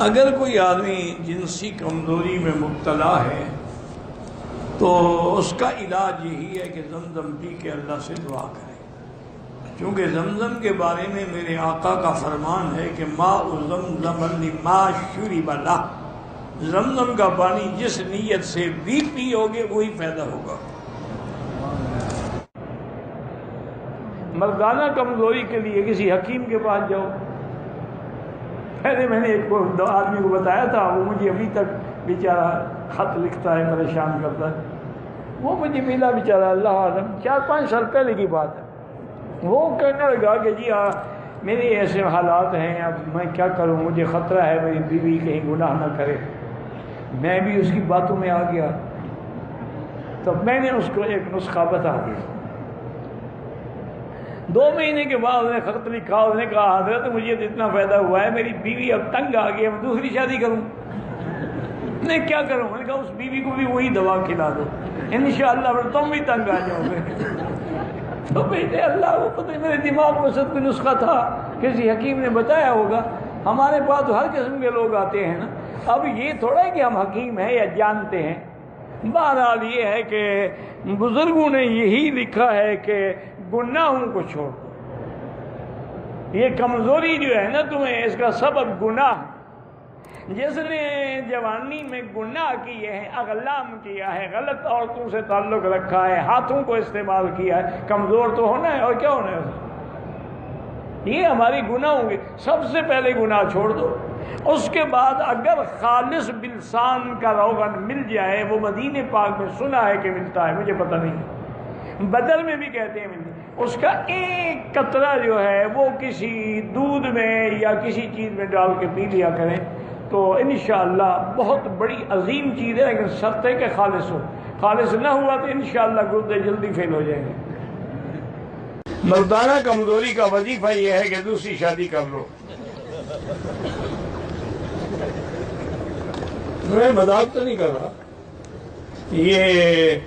اگر کوئی آدمی جنسی کمزوری میں مبتلا ہے تو اس کا علاج یہی ہے کہ زمزم پی کے اللہ سے دعا کرے، چونکہ زمزم کے بارے میں میرے آقا کا فرمان ہے کہ ماء زمزم لما شرب لہ، زمزم کا پانی جس نیت سے بھی پیو گے وہی فائدہ ہوگا۔ مردانہ کمزوری کے لیے کسی حکیم کے پاس جاؤ۔ پہلے میں نے ایک آدمی کو بتایا تھا، وہ مجھے ابھی تک بیچارہ خط لکھتا ہے، پریشان کرتا ہے۔ وہ مجھے ملا بیچارہ، اللہ عالم 4-5 سال پہلے کی بات ہے۔ وہ کہنے لگا کہ جی میرے ایسے حالات ہیں، اب میں کیا کروں، مجھے خطرہ ہے میری بیوی کہیں گناہ نہ کرے۔ میں بھی اس کی باتوں میں آ گیا، تو میں نے اس کو ایک نسخہ بتا دیا۔ 2 مہینے کے بعد نے خط لکھا، اس نے کہا حضرت مجھے تو اتنا فائدہ ہوا ہے، میری بیوی اب تنگ آ گئی، اب دوسری شادی کروں۔ میں کیا کروں؟ میں نے کہا اس بیوی کو بھی وہی دوا کھلا دو، انشاءاللہ پھر تم بھی تنگ آ جاؤ گے۔ تو بیٹے اللہ کو پتہ، میرے دماغ میں سب کوئی نسخہ تھا، کسی حکیم نے بتایا ہوگا۔ ہمارے پاس تو ہر قسم کے لوگ آتے ہیں نا۔ اب یہ تھوڑا ہے کہ ہم حکیم ہیں یا جانتے ہیں۔ بہرحال یہ ہے کہ بزرگوں نے یہی لکھا ہے کہ گناہوں کو چھوڑ دو۔ یہ کمزوری جو ہے نا تمہیں، اس کا سبب گناہ ہے۔ جس نے جوانی میں گناہ کیے ہیں، اغلام کیا ہے، غلط عورتوں سے تعلق رکھا ہے، ہاتھوں کو استعمال کیا ہے، کمزور تو ہونا ہے، اور کیا ہونا ہے؟ یہ ہماری گناہ ہوں گے۔ سب سے پہلے گناہ چھوڑ دو، اس کے بعد اگر خالص بلسان کا روغن مل جائے، وہ مدینے پاک میں سنا ہے کہ ملتا ہے، مجھے پتہ نہیں، بدر میں بھی کہتے ہیں ملتا ہے، اس کا ایک قطرہ جو ہے وہ کسی دودھ میں یا کسی چیز میں ڈال کے پی لیا کریں، تو انشاءاللہ بہت بڑی عظیم چیز ہے، لیکن شرط ہے کہ خالص ہو۔ خالص نہ ہوا تو انشاءاللہ گردے جلدی فیل ہو جائیں گے۔ مردانہ کمزوری کا وظیفہ یہ ہے کہ دوسری شادی کر لو۔ میں مذاق تو نہیں کر رہا، یہ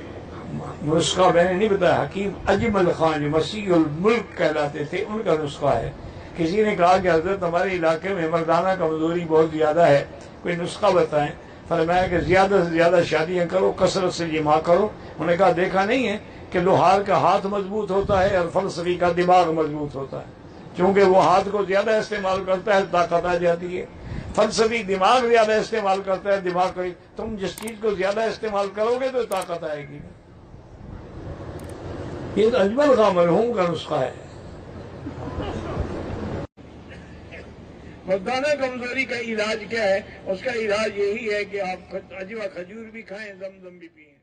نسخہ میں نے نہیں بتایا، حکیم اجمل خان جو مسیح الملک کہلاتے تھے، ان کا نسخہ ہے۔ کسی نے کہا کہ حضرت ہمارے علاقے میں مردانہ کمزوری بہت زیادہ ہے، کوئی نسخہ بتائیں۔ فرمایا کہ زیادہ سے زیادہ شادیاں کرو، کثرت سے جماع کرو۔ انہوں نے کہا دیکھا نہیں ہے کہ لوہار کا ہاتھ مضبوط ہوتا ہے اور فلسفی کا دماغ مضبوط ہوتا ہے، چونکہ وہ ہاتھ کو زیادہ استعمال کرتا ہے طاقت آ جاتی ہے، فلسفی دماغ زیادہ استعمال کرتا ہے دماغ کو، تم جس چیز کو زیادہ استعمال کرو گے تو طاقت آئے گی۔ یہ اجمل خان مرحوم کا نسخہ ہے۔ مردانہ کمزوری کا علاج کیا ہے؟ اس کا علاج یہی ہے کہ آپ اجوا کھجور بھی کھائیں، زمزم بھی پئیں۔